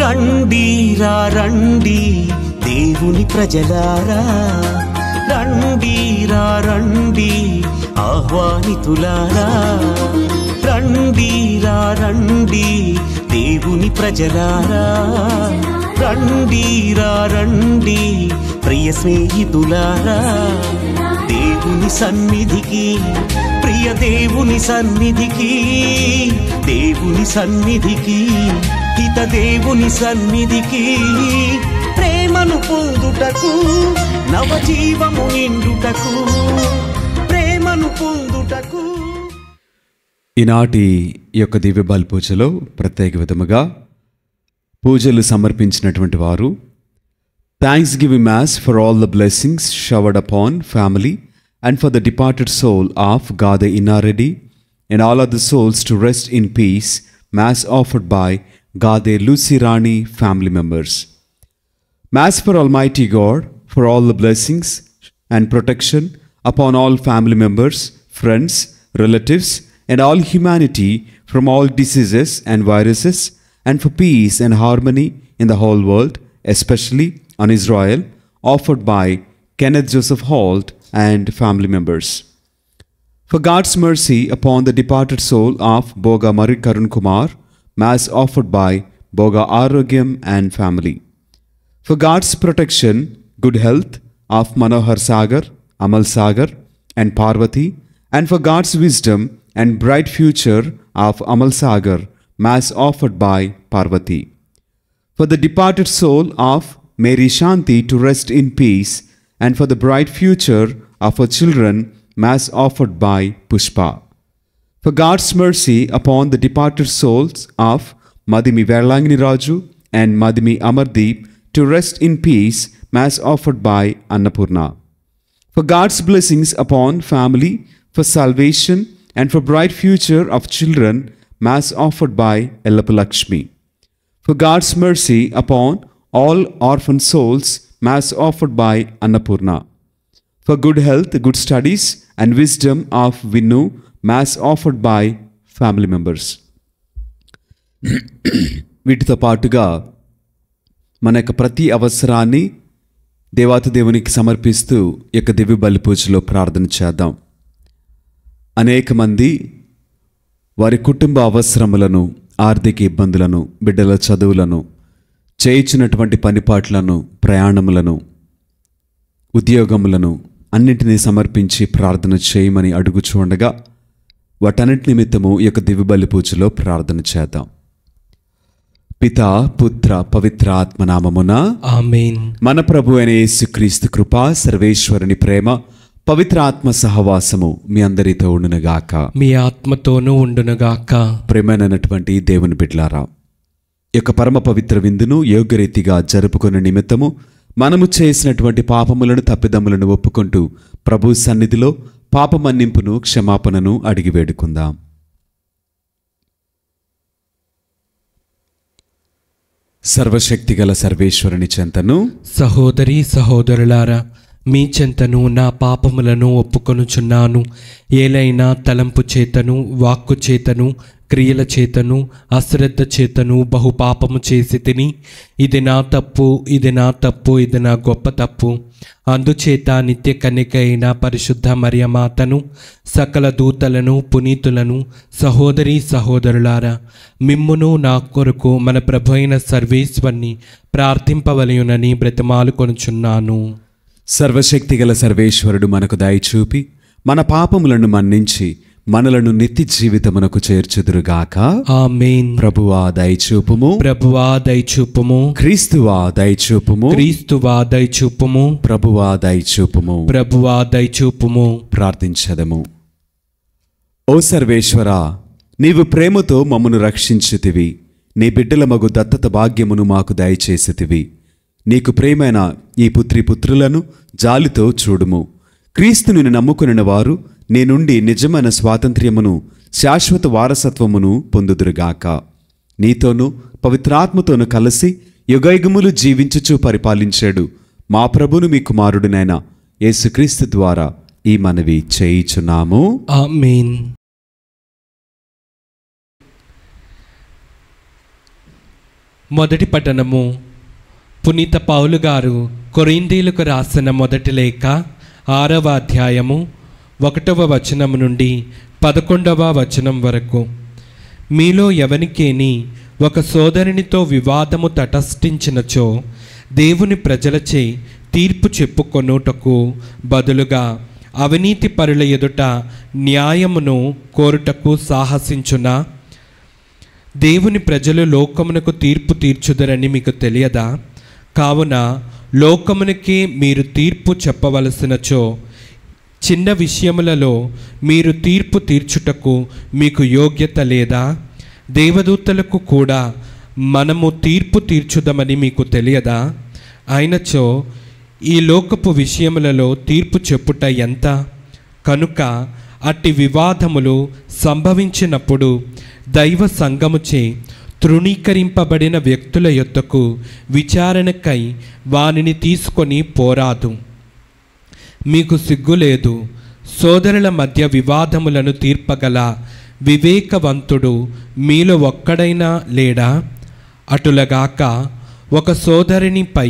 రండిరా రండి దేవుని ప్రజలారా, రండిరా రండి ఆహ్వానితులారా, రండిరా రండి దేవుని ప్రజలారా, రండిరా రండి ప్రియ స్నేహితులారా, దేవుని సన్నిధికి, ప్రియ దేవుని సన్నిధికి, దేవుని సన్నిధికి, హిత దేవుని సన్నిధికి, ప్రేమను పొందుటకు, నవజీవము నిండుటకు, ప్రేమను పొందుటకు. ఈనాటి యొక్క దివ్య బలి పూజలో ప్రత్యేక విధముగా పూజలు సమర్పించినటువంటి వారు thanksgiving mass for all the blessings showered upon family and for the departed soul of Gade Inaredi and all other souls to rest in peace, Mass offered by Gade Lucirani family members. Mass for Almighty God, for all the blessings and protection upon all family members, friends, relatives, and all humanity from all diseases and viruses, and for peace and harmony in the whole world, especially on Israel, offered by Kenneth Joseph Holt and family members. For God's mercy upon the departed soul of Boga Marie Karun Kumar, Mass offered by Boga Arogyam and family. For God's protection, good health of Manohar Sagar, Amal Sagar and Parvati, and for God's wisdom and bright future of Amal Sagar, Mass offered by Parvati. For the departed soul of Mary Shanti to rest in peace, and for the bright future of her children, Mass offered by Pushpa. For God's mercy upon the departed souls of Madhimi Verlangni Raju and Madhimi Amardeep to rest in peace, Mass offered by Annapurna. For God's blessings upon family, for salvation and for bright future of children, Mass offered by Ellapalakshmi. For God's mercy upon all orphan souls, Mass offered by Annapurna. For good health, good studies and wisdom of Vinnu, Mass offered by family members. వీటితో పాటుగా మన యొక్క ప్రతి అవసరాన్ని దేవాతి దేవునికి సమర్పిస్తూ ఈ యొక్క దివ్య బలి పూజలో ప్రార్థన చేద్దాం. అనేక మంది వారి కుటుంబ అవసరములను, ఆర్థిక ఇబ్బందులను, బిడ్డల చదువులను, చేయించినటువంటి పనిపాట్లను, ప్రయాణములను, ఉద్యోగములను అన్నింటినీ సమర్పించి ప్రార్థన చేయమని అడుగుచూడగా వాటన్నిటి నిమిత్తము ఈ యొక్క దివ్య బలి పూజలో ప్రార్థన చేద్దాం. పితా, పుత్ర, పవిత్ర ఆత్మనామమున ఆమేన్. మన ప్రభు అయిన యేసుక్రీస్తు కృప, సర్వేశ్వరుని ప్రేమ, పవిత్ర ఆత్మ సహవాసము మీ అందరితో ఉండునుగాక, మీ ఆత్మతోనూ ఉండునుగాక. ప్రేమైనటువంటి దేవుని బిడ్డలారా, ఈ యొక్క పరమ పవిత్ర విందును యోగ్యరీతిగా జరుపుకునే నిమిత్తము మనము చేసినటువంటి పాపములను, తప్పిదములను ఒప్పుకుంటూ ప్రభు సన్నిధిలో పాపమన్నింపును, క్షమాపణను అడిగి వేడుకుందాం. సర్వశక్తిగల సర్వేశ్వరుని చెంతను, సహోదరి సహోదరులారా, మీ చెంతను నా పాపములను ఒప్పుకొనుచున్నాను. ఏలైనా తలంపు చేతను, వాక్కు చేతను, క్రియల చేతను, అశ్రద్ధ చేతను బహు పాపము చేసి తిని, ఇది నా తప్పు, ఇది నా తప్పు, ఇది నా గొప్ప తప్పు. అందుచేత నిత్య కన్యక అయిన పరిశుద్ధ మరియమాతను, సకల దూతలను, పునీతులను, సహోదరి సహోదరులారా, మిమ్మును నా కొరకు మన ప్రభు అయిన సర్వేశ్వరుని ప్రార్థింపవలయునని బ్రతిమాలు కొనుచున్నాను. సర్వశక్తిగల సర్వేశ్వరుడు మనకు దయచూపి మన పాపములను మన్నించి మనలను నిత్య జీవితమునకు చేర్చుదురుగాక. ఆమేన్. ప్రభువా దయచూపుము, ప్రభువా దయచూపుము, క్రీస్తువా దయచూపుము, క్రీస్తువా దయచూపుము, ప్రభువా దయచూపుము, ప్రభువా దయచూపుము. ప్రార్థించదము. ఓ సర్వేశ్వరా, నీవు ప్రేమతో మమ్మను రక్షించితివి. నీ బిడ్డల మగు దత్తత భాగ్యమును మాకు దయచేసితివి. నీకు ప్రేమైన ఈ పుత్రులను జాలితో చూడుము. క్రీస్తుని నమ్ముకునిన వారు నీ నుండి నిజమైన స్వాతంత్ర్యమును, శాశ్వత వారసత్వమును పొందుదురుగాక. నీతోనూ పవిత్రాత్మతోనూ కలిసి యుగయుగములు జీవించుచూ పరిపాలించాడు మా ప్రభును మీ కుమారుడినైన యేసుక్రీస్తు ద్వారా ఈ మనవి చేయుచున్నాము. ఆమేన్. మొదటి పఠనము. పునీత పౌలు గారు కొరింథీయులకు రాసిన మొదటి లేఖ 6వ అధ్యాయము 1వ వచనము నుండి 11వ వచనం వరకు. మీలో ఎవనికేని ఒక సోదరునితో వివాదము తటస్థించినచో దేవుని ప్రజలచే తీర్పు చెప్పుకొనుటకు బదులుగా అవినీతి పరుల ఎదుట న్యాయమును కోరుటకు సాహసించునా? దేవుని ప్రజలు లోకమునకు తీర్పు తీర్చుదరని మీకు తెలియదా? కావున లోకమునకే మీరు తీర్పు చెప్పవలసినచో చిన్న విషయములలో మీరు తీర్పు తీర్చుటకు మీకు యోగ్యత లేదా? దేవదూతలకు కూడా మనము తీర్పు తీర్చుదామని మీకు తెలియదా? అయినచో ఈ లోకపు విషయములలో తీర్పు చెప్పుట ఎంత? కనుక అట్టి వివాదములు సంభవించినప్పుడు దైవ సంఘముచే తృణీకరింపబడిన వ్యక్తుల యొద్దకు విచారణకై వానిని తీసుకొని పోరాదు. మీకు సిగ్గులేదు. సోదరుల మధ్య వివాదములను తీర్పగల వివేకవంతుడు మీలో ఒక్కడైనా లేడా? అటులగాక ఒక సోదరునిపై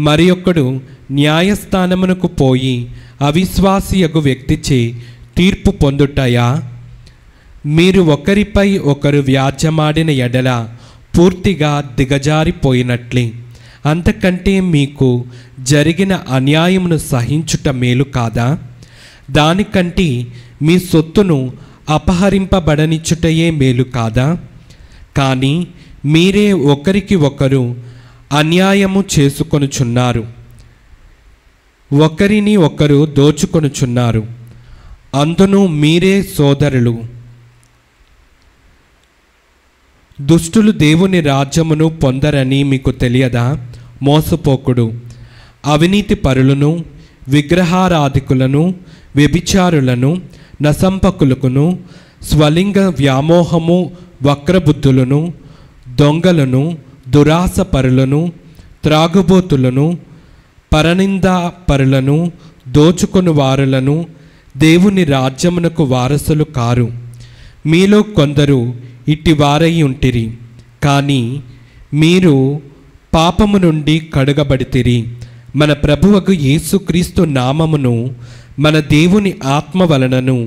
మరి ఒకడు న్యాయస్థానమునకు పోయి అవిశ్వాసియగు వ్యక్తిచే తీర్పు పొందుటయా? మీరు ఒకరిపై ఒకరు వ్యాజ్యమాడిన ఎడల పూర్తిగా దిగజారిపోయినట్లే. అంతకంటే మీకు జరిగిన అన్యాయమును సహించుట మేలు కాదా? దానికంటే మీ సొత్తును అపహరింపబడనిచ్చుటయే మేలు కాదా? కానీ మీరే ఒకరికి ఒకరు అన్యాయము చేసుకొనుచున్నారు, ఒకరిని ఒకరు దోచుకొనుచున్నారు. అందును మీరే సోదరులు. దుష్టులు దేవుని రాజ్యమును పొందరని మీకు తెలియదా? మోసపోకుడు, అవినీతి పరులను, విగ్రహారాధికులను, వ్యభిచారులను, నసంపకులను, స్వలింగ వ్యామోహము వక్రబుద్ధులను, దొంగలను, దురాస పరులను, త్రాగుబోతులను, పరనిందా పరులను, దోచుకొని వారులను దేవుని రాజ్యమునకు వారసులు కారు. మీలో కొందరు ఇట్టి వారై ఉంటిరి, కానీ మీరు పాపము నుండి కడుగబడితిరి. మన ప్రభువకు యేసుక్రీస్తు నామమును మన దేవుని ఆత్మ వలనను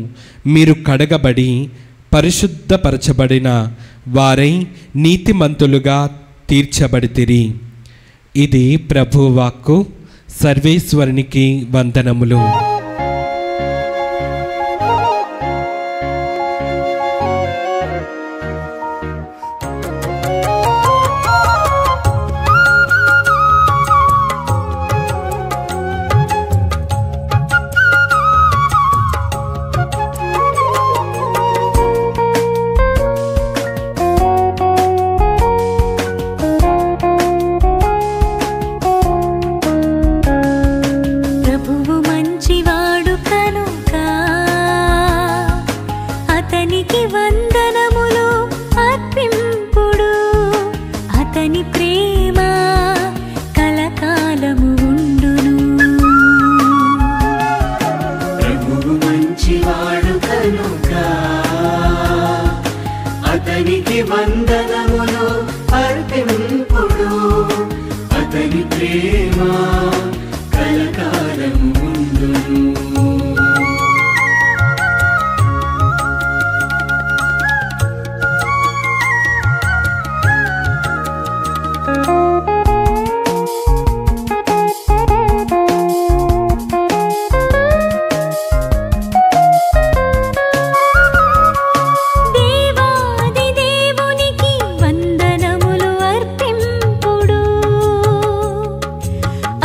మీరు కడగబడి పరిశుద్ధపరచబడిన వారై నీతిమంతులుగా తీర్చబడితిరి. ఇది ప్రభువాక్కు. సర్వేశ్వరునికి వందనములు.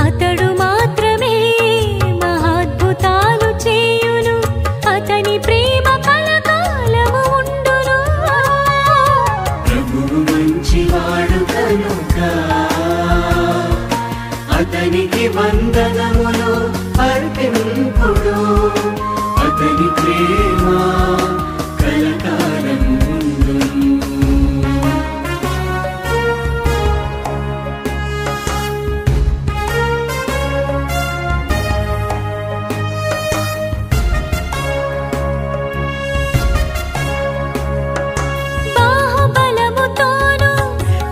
అతడు వందనములు అర్పింపుడు అతని ప్రేమ కలకాలం ఉండును. బాహుబలముతోను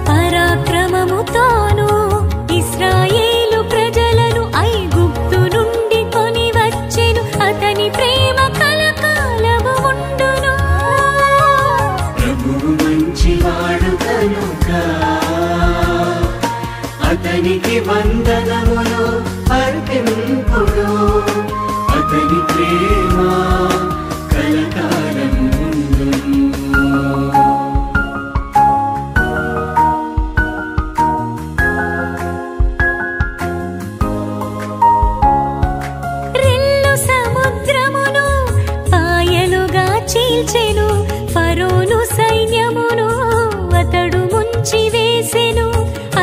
పరాక్రమముతోను ఇశ్రాయేలు ప్రజలను ఐగుప్తు నుండి కొని వచ్చెను అతని ప్రేమ కలకాలము ఉండును. ప్రభువు మంచివాడు కనుక అతనికి వందనములు అర్పింపుడు అతని ప్రేమ కలకాలం ఉండును. రెల్లు సముద్రమును పాయలుగా చీల్చెను ఫరోను సైన్యమును అతడు ముంచి వేసెను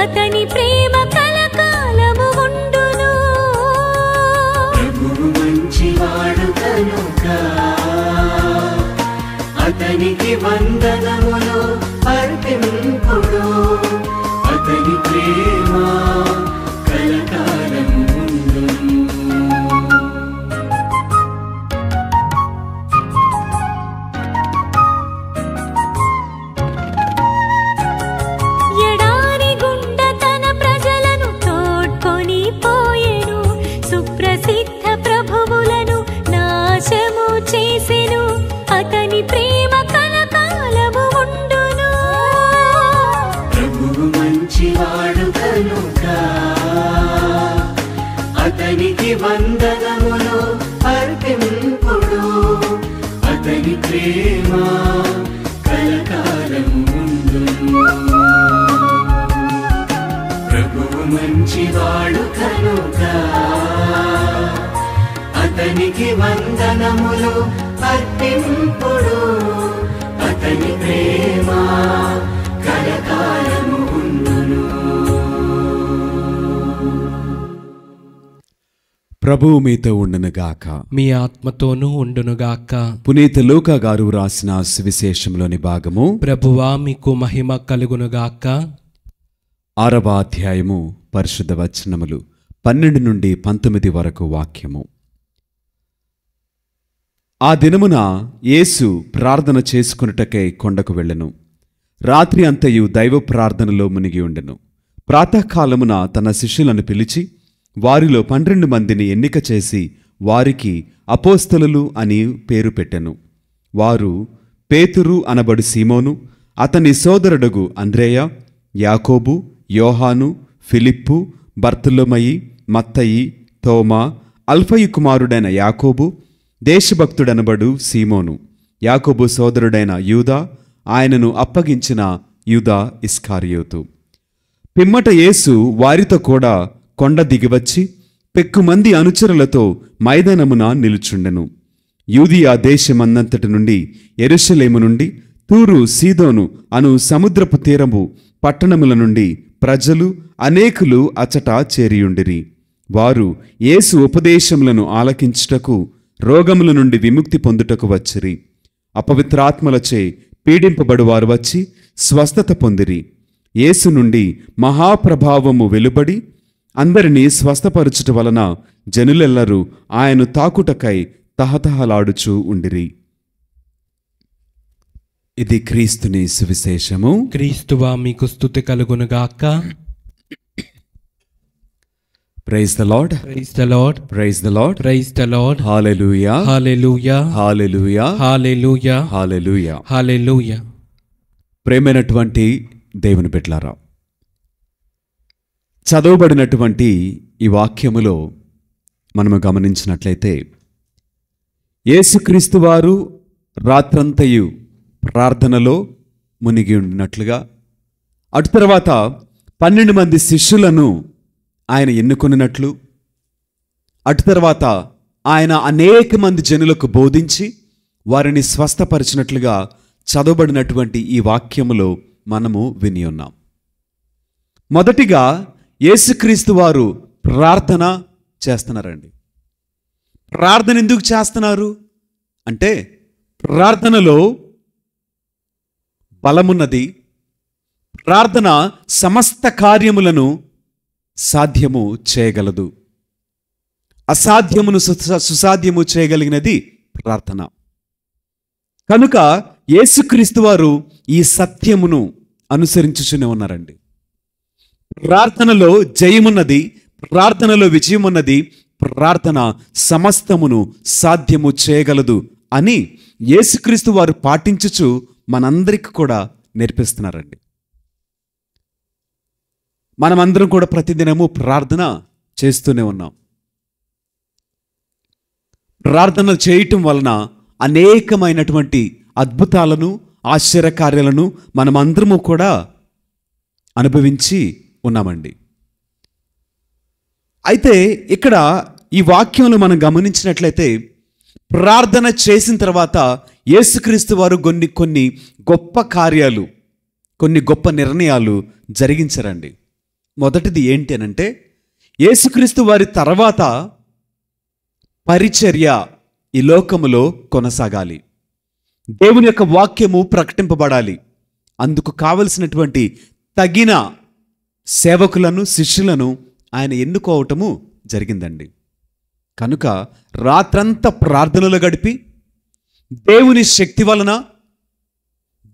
అతని ప్రేమ కలకాలము ఉండును. ప్రభువు మంచివాడు కనుక అతనికి వందనములు అర్పింపుడు అతని ప్రేమ కలకాలం ఉండును. ఎడారి గుండ తన ప్రజలను తోడ్కొని పోయెను సుప్రసిద్ధ ప్రభువులను నాశము చేసెను అతని ప్రేమ కలకాలము ఉండును. ప్రభువు మంచివాడు కనుక అతనికి వందనములు అర్పింపుడు అతని ప్రేమ కలకాలం ఉండును. ప్రభువు మంచివాడు కనుక అతనికి వందనములు అర్పింపుడు అతని ప్రేమ కలకాలము ఉండును. ప్రభువు మీతో ఉండునుగాక. మీ ఆత్మతోనూ ఉండునుగాక. పునీత లూకా గారు రాసిన సువిశేషంలోని భాగము ప్రభువా మీకు మహిమ కలుగునుగాక. 6వ అధ్యాయము పరిశుద్ధ వచనములు 12 నుండి 19 వరకు వాక్యము. ఆ దినమున యేసు ప్రార్థన చేసుకొనుటకై కొండకు వెళ్ళెను. రాత్రి అంతయు దైవ ప్రార్థనలో మునిగి ఉండెను. ప్రాతకాలమున తన శిష్యులను పిలిచి వారిలో 12 మందిని ఎన్నిక చేసి వారికి అపోస్తలులు అని పేరు పెట్టెను. వారు పేతురు అనబడు సీమోను, అతని సోదరుడగు అంద్రేయ, యాకోబు, యోహాను, ఫిలిప్పు, బర్తొలొమయి, మత్తయి, తోమా, అల్ఫయి కుమారుడైన యాకోబు, దేశభక్తుడనబడు సీమోను, యాకోబు సోదరుడైన యూదా, ఆయనను అప్పగించిన యూదా ఇస్కారియోతు. పిమ్మట యేసు వారితో కూడా కొండ దిగివచ్చి పెక్కుమంది అనుచరులతో మైదానమున నిలుచుండెను. యూదియా దేశమందంతటి నుండి, యెరూషలేము నుండి, తూరు, సీదోను అను సముద్రపు తీరము పట్టణముల నుండి ప్రజలు అనేకులు అచట చేరియుండిరి. వారు యేసు ఉపదేశములను ఆలకించుటకు, రోగముల నుండి విముక్తి పొందుటకు వచ్చిరి. అపవిత్రాత్మలచే పీడింపబడువారు వచ్చి స్వస్థత పొందిరి. యేసు నుండి మహాప్రభావము వెలుబడి అందరినీ స్వస్థపరచుట వలన జనులెల్లరూ ఆయన తాకుటకై తహతహలాడుచూ ఉండిరి. ఇది క్రీస్తుని సువిశేషము. క్రీస్తువా మీకు స్తుతి కలుగునుగాక. Praise the Lord. Praise the Lord. Praise the Lord. Praise the Lord. Hallelujah. Hallelujah. Hallelujah. Hallelujah. Hallelujah. Hallelujah. ప్రేమైనటువంటి దేవుని బిడ్డలారా, చదవబడినటువంటి ఈ వాక్యములో మనము గమనించినట్లయితే యేసుక్రీస్తు వారు రాత్రంతయు ప్రార్థనలో మునిగి ఉండినట్లుగా, అటు తర్వాత 12 మంది శిష్యులను ఆయన ఎన్నుకొనినట్లు, అటు తర్వాత ఆయన అనేక మంది జనులకు బోధించి వారిని స్వస్థపరిచినట్లుగా చదవబడినటువంటి ఈ వాక్యములో మనము విని ఉన్నాం. మొదటిగా యేసుక్రీస్తు వారు ప్రార్థన చేస్తున్నారండి. ప్రార్థన ఎందుకు చేస్తున్నారు అంటే ప్రార్థనలో బలమున్నది. ప్రార్థన సమస్త కార్యములను సాధ్యము చేయగలదు. అసాధ్యమును సుసాధ్యము చేయగలిగినది ప్రార్థన. కనుక యేసుక్రీస్తు వారు ఈ సత్యమును అనుసరించుచునే ఉన్నారండి. ప్రార్థనలో జయమున్నది, ప్రార్థనలో విజయమున్నది, ప్రార్థన సమస్తమును సాధ్యము చేయగలదు అని యేసుక్రీస్తు వారు పాటించుచు మనందరికి కూడా నేర్పిస్తున్నారండి. మనమందరం కూడా ప్రతిదినము ప్రార్థన చేస్తూనే ఉన్నాం. ప్రార్థన చేయటం వలన అనేకమైనటువంటి అద్భుతాలను, ఆశ్చర్యకార్యాలను మనమందరము కూడా అనుభవించి ఉన్నామండి. అయితే ఇక్కడ ఈ వాక్యంలో మనం గమనించినట్లయితే ప్రార్థన చేసిన తర్వాత యేసుక్రీస్తు వారు కొన్ని గొప్ప కార్యాలు, కొన్ని గొప్ప నిర్ణయాలు జరిగించారండి. మొదటిది ఏంటి అనంటే యేసుక్రీస్తు వారి తర్వాత పరిచర్య ఈ లోకములో కొనసాగాలి. దేవుని యొక్క వాక్యము ప్రకటింపబడాలి. అందుకు కావలసినటువంటి తగిన సేవకులను, శిష్యులను ఆయన ఎన్నుకోవటము జరిగిందండి. కనుక రాత్రంతా ప్రార్థనలో గడిపి దేవుని శక్తి వలన,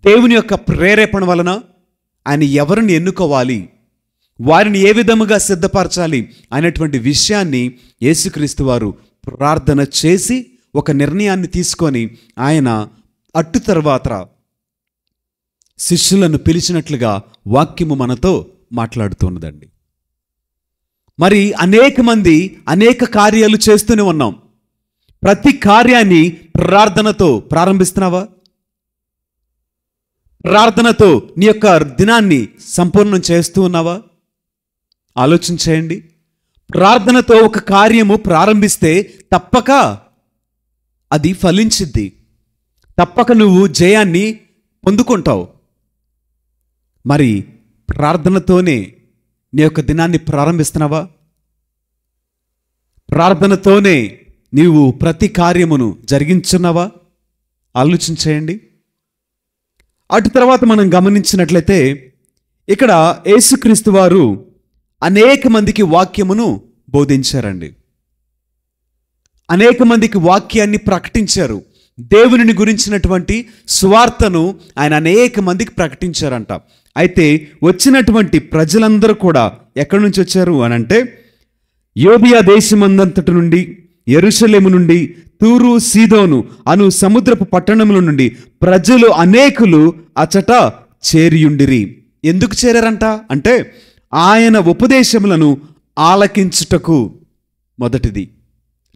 దేవుని యొక్క ప్రేరేపణ వలన ఆయన ఎవరిని ఎన్నుకోవాలి, వారిని ఏ విధముగా సిద్ధపరచాలి అనేటువంటి విషయాన్ని యేసుక్రీస్తు వారు ప్రార్థన చేసి ఒక నిర్ణయాన్ని తీసుకొని ఆయన అట్టు తర్వాత శిష్యులను పిలిచినట్లుగా వాక్యము మనతో మాట్లాడుతున్నదండి. మరి అనేక మంది అనేక కార్యాలు చేస్తూనే ఉన్నాం. ప్రతి కార్యాన్ని ప్రార్థనతో ప్రారంభిస్తున్నావా? ప్రార్థనతో నీ యొక్క దినాన్ని సంపూర్ణం చేస్తూ ఉన్నావా? ఆలోచించేయండి. ప్రార్థనతో ఒక కార్యము ప్రారంభిస్తే తప్పక అది ఫలించిద్ది, తప్పక నువ్వు జయాన్ని పొందుకుంటావు. మరి ప్రార్థనతోనే నీ యొక్క దినాన్ని ప్రారంభిస్తున్నావా? ప్రార్థనతోనే నీవు ప్రతి కార్యమును జరిగించున్నావా? ఆలోచించేయండి. అటు తర్వాత మనం గమనించినట్లయితే ఇక్కడ యేసుక్రీస్తు వారు అనేక మందికి వాక్యమును బోధించారండి. అనేక మందికి వాక్యాన్ని ప్రకటించారు. దేవుని గురించినటువంటి సువార్తను ఆయన అనేక మందికి ప్రకటించారంట. అయితే వచ్చినటువంటి ప్రజలందరూ కూడా ఎక్కడి నుంచి వచ్చారు అనంటే యోదియా దేశమందంతటి నుండి, యెరూషలేము నుండి, తూరు, సీదోను అను సముద్రపు పట్టణముల నుండి ప్రజలు అనేకులు అచట చేరియుండిరి. ఎందుకు చేరారంట అంటే ఆయన ఉపదేశములను ఆలకించుటకు మొదటిది.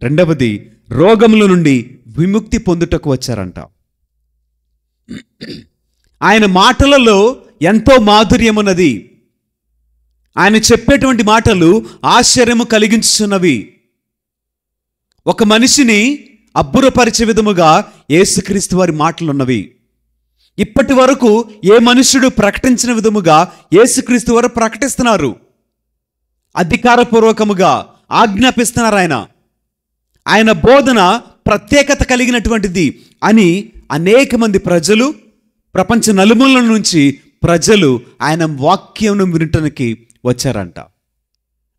రెండవది రోగముల నుండి విముక్తి పొందుటకు వచ్చారంట. ఆయన మాటలలో ఎంతో మాధుర్యం ఉన్నది. ఆయన చెప్పేటువంటి మాటలు ఆశ్చర్యము కలిగించుచున్నవి. ఒక మనిషిని అబ్బురపరిచే విధముగా యేసుక్రీస్తు వారి మాటలు ఉన్నవి. ఇప్పటి వరకు ఏ మనుష్యుడు ప్రకటించిన విధముగా యేసుక్రీస్తు వారు ప్రకటిస్తున్నారు. అధికారపూర్వకముగా ఆజ్ఞాపిస్తున్నారు. ఆయన బోధన ప్రత్యేకత కలిగినటువంటిది అని అనేక మంది ప్రజలు, ప్రపంచ నలుమూలల నుంచి ప్రజలు ఆయన వాక్యం వినటానికి వచ్చారంట.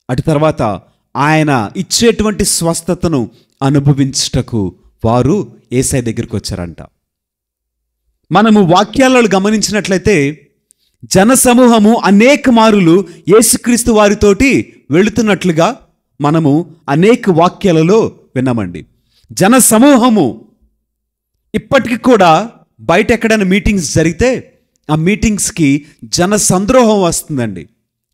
అటు తర్వాత ఆయన ఇచ్చేటువంటి స్వస్థతను అనుభవించుటకు వారు యేసయ్య దగ్గరికి వచ్చారంట. మనము వాక్యాలలో గమనించినట్లయితే జనసమూహము అనేక మారులు యేసుక్రీస్తు వారితోటి వెళుతున్నట్లుగా మనము అనేక వాక్యాలలో విన్నామండి. జనసమూహము ఇప్పటికి కూడా బయట ఎక్కడైనా మీటింగ్స్ జరిగితే ఆ మీటింగ్స్కి జన సంద్రోహం వస్తుందండి.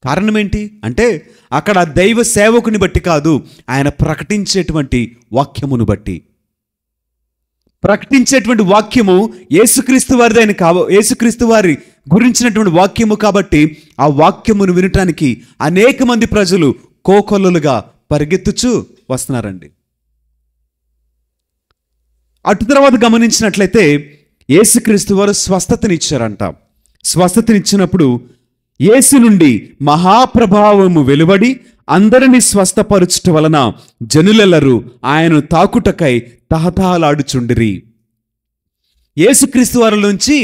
కారణం ఏంటి అంటే అక్కడ దైవ సేవకుని బట్టి కాదు, ఆయన ప్రకటించేటువంటి వాక్యమును బట్టి. ప్రకటించేటువంటి వాక్యము యేసుక్రీస్తు వారిదైన యేసుక్రీస్తు వారి గురించినటువంటి వాక్యము కాబట్టి ఆ వాక్యమును వినటానికి అనేక మంది ప్రజలు కోకొల్లులుగా పరిగెత్తుచూ వస్తున్నారండి. అటు తర్వాత గమనించినట్లయితే యేసుక్రీస్తు వారు స్వస్థతనిచ్చారంట. స్వస్థతనిచ్చినప్పుడు యేసు నుండి మహాప్రభావము వెలువడి అందరినీ స్వస్థపరుచుట వలన జనులెల్లరూ ఆయనను తాకుటకై తహతహలాడుచుండిరి. యేసుక్రీస్తు వారిలోంచి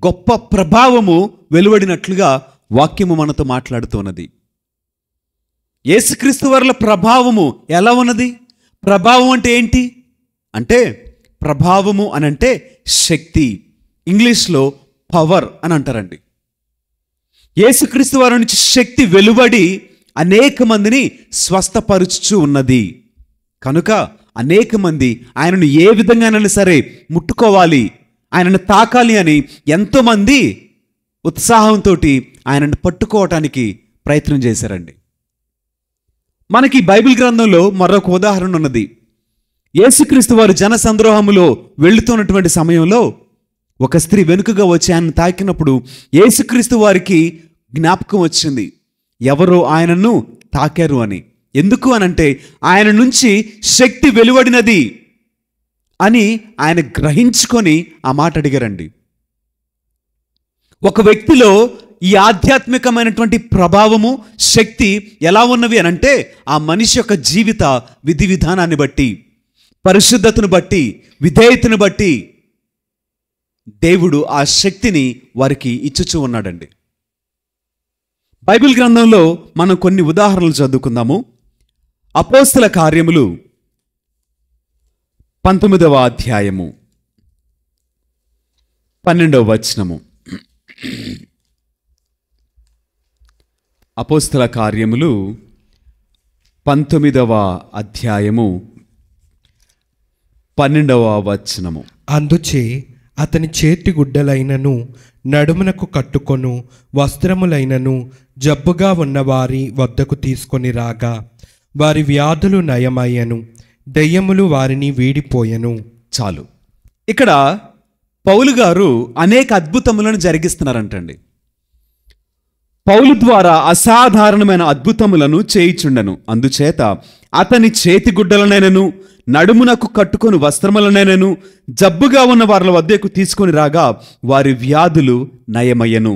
గొప్ప ప్రభావము వెలువడినట్లుగా వాక్యము మనతో మాట్లాడుతున్నది. యేసుక్రీస్తు వారిల ప్రభావము ఎలా ఉన్నది? ప్రభావం అంటే ఏంటి అంటే, ప్రభావము అనంటే శక్తి, ఇంగ్లీష్లో పవర్ అని అంటారండి. యేసుక్రీస్తు వారి నుంచి శక్తి వెలువడి అనేక మందిని స్వస్థపరుచుచు ఉన్నది. కనుక అనేక మంది ఆయనను ఏ విధంగానైనా సరే ముట్టుకోవాలి, ఆయనను తాకాలి అని ఎంతోమంది ఉత్సాహంతో ఆయనను పట్టుకోవటానికి ప్రయత్నం చేశారండి. మనకి బైబిల్ గ్రంథంలో మరొక ఉదాహరణ ఉన్నది. యేసుక్రీస్తు వారు జన సంద్రోహములో వెళుతున్నటువంటి సమయంలో ఒక స్త్రీ వెనుకగా వచ్చి ఆయనను తాకినప్పుడు యేసుక్రీస్తు వారికి జ్ఞాపకం వచ్చింది, ఎవరో ఆయనను తాకారు అని. ఎందుకు అనంటే ఆయన నుంచి శక్తి వెలువడినది అని ఆయన గ్రహించుకొని ఆ మాట అడిగారండి. ఒక వ్యక్తిలో ఈ ఆధ్యాత్మికమైనటువంటి ప్రభావము, శక్తి ఎలా ఉన్నవి అనంటే ఆ మనిషి యొక్క జీవిత విధి విధానాన్ని బట్టి, పరిశుద్ధతను బట్టి, విధేయతను బట్టి దేవుడు ఆ శక్తిని వారికి ఇచ్చుచూ ఉన్నాడండి. బైబిల్ గ్రంథంలో మనం కొన్ని ఉదాహరణలు చదువుకుందాము. అపోస్తల కార్యములు 19వ అధ్యాయము 12వ వచనము. అపోస్తల కార్యములు 19వ అధ్యాయము 12వ వచనము. అందుచే అతని చేతి గుడ్డలైనను నడుమునకు కట్టుకొను వస్త్రములైనను జబ్బుగా ఉన్నవారి వద్దకు తీసుకొని రాగా వారి వ్యాధులు నయమయ్యను, దెయ్యములు వారిని వీడిపోయెను. చాలు. ఇక్కడ పౌలు గారు అనేక అద్భుతములను జరిగిస్తున్నారంటండి. పౌలు ద్వారా అసాధారణమైన అద్భుతములను చేయిచుండెను. అందుచేత అతని చేతి గుడ్డలనైనను నడుమునకు కట్టుకొని వస్త్రములనైనను జబ్బుగా ఉన్న వారి వద్దకు తీసుకొని రాగా వారి వ్యాధులు నయమయ్యను,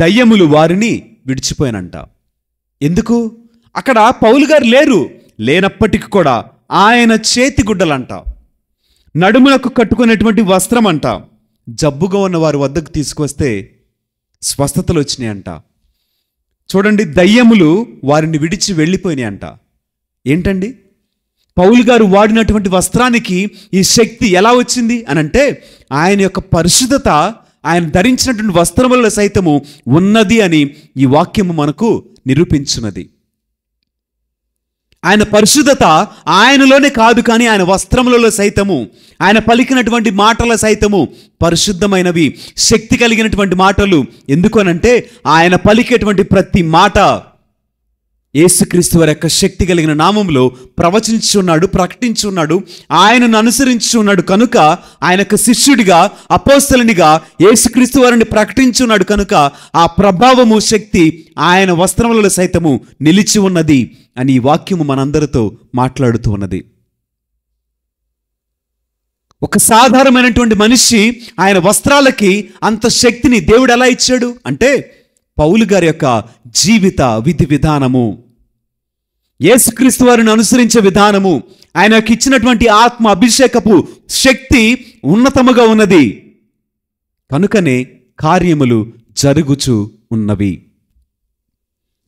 దయ్యములు వారిని విడిచిపోయానంట. ఎందుకు? అక్కడ పౌలు గారు లేనప్పటికీ కూడా ఆయన చేతి గుడ్డలంట, నడుమునకు కట్టుకునేటువంటి వస్త్రం అంట, జబ్బుగా ఉన్న వారి వద్దకు తీసుకొస్తే స్వస్థతలు వచ్చినాయంట. చూడండి, దయ్యములు వారిని విడిచి వెళ్ళిపోయినాయంట. ఏంటండి? పౌలు గారు వాడినటువంటి వస్త్రానికి ఈ శక్తి ఎలా వచ్చింది అనంటే ఆయన యొక్క పరిశుద్ధత ఆయన ధరించినటువంటి వస్త్రములలో సైతము ఉన్నది అని ఈ వాక్యము మనకు నిరూపించున్నది. ఆయన పరిశుద్ధత ఆయనలోనే కాదు, కానీ ఆయన వస్త్రములలో సైతము, ఆయన పలికినటువంటి మాటల సైతము పరిశుద్ధమైనవి, శక్తి కలిగినటువంటి మాటలు. ఎందుకు అనంటే ఆయన పలికేటువంటి ప్రతి మాట యేసుక్రీస్తు వారి యొక్క శక్తి కలిగిన నామంలో ప్రవచించున్నాడు, ప్రకటించున్నాడు, ఆయనను అనుసరించున్నాడు. కనుక ఆయన యొక్క శిష్యుడిగా, అపోస్తలునిగా యేసుక్రీస్తు వారిని ప్రకటించున్నాడు. కనుక ఆ ప్రభావము, శక్తి ఆయన వస్త్రములలో సైతము నిలిచి ఉన్నది అని ఈ వాక్యము మనందరితో మాట్లాడుతూ ఉన్నది. ఒక సాధారణమైనటువంటి మనిషి ఆయన వస్త్రాలకి అంత శక్తిని దేవుడు ఎలా ఇచ్చాడు అంటే పౌలు గారి యొక్క జీవిత విధి విధానము, యేసుక్రీస్తు వారిని అనుసరించే విధానము, ఆయనకు ఇచ్చినటువంటి ఆత్మ అభిషేకపు శక్తి ఉన్నతముగా ఉన్నది. కనుకనే కార్యములు జరుగుచు ఉన్నవి.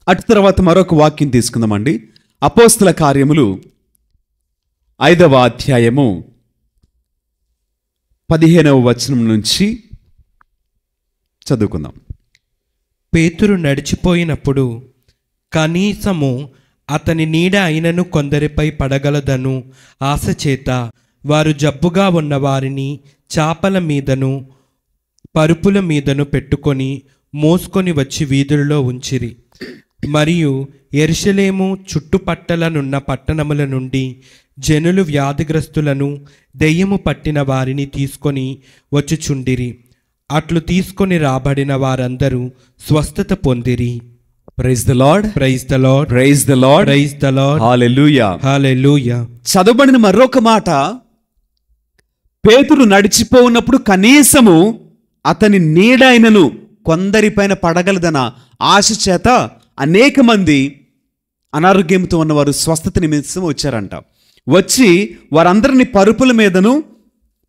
అటు తర్వాత మరొక వాక్యం తీసుకుందామండి. అపోస్తల కార్యములు 5వ అధ్యాయము 15వ వచనం నుంచి చదువుకుందాం. పేతురు నడిచిపోయినప్పుడు కనీసము అతని నీడ అయినను కొందరిపై పడగలదను ఆశ చేత వారు జబ్బుగా ఉన్న వారిని చాపల మీదను పరుపుల మీదను పెట్టుకొని మోసుకొని వచ్చి వీధుల్లో ఉంచిరి. మరియు యెరూషలేము చుట్టుపట్టలనున్న పట్టణముల నుండి జనులు వ్యాధిగ్రస్తులను దెయ్యము పట్టిన వారిని తీసుకొని వచ్చుచుండిరి. అట్లు తీసుకొని రాబడిన వారందరూ స్వస్థత పొందిరి. Praise the Lord, praise the Lord, praise the Lord, praise the Lord, hallelujah, hallelujah. చదవబడిన మరొక మాట, పేతురు నడిచిపోఉన్నప్పుడు కనీసము అతని నీడైనను కొందరిపైన పడగలదన ఆశ చేత అనేక మంది అనారోగ్యంతో ఉన్నవారు స్వస్థత నిమిత్తం వచ్చారంట. వచ్చి వారందరినీ పరుపుల మీదను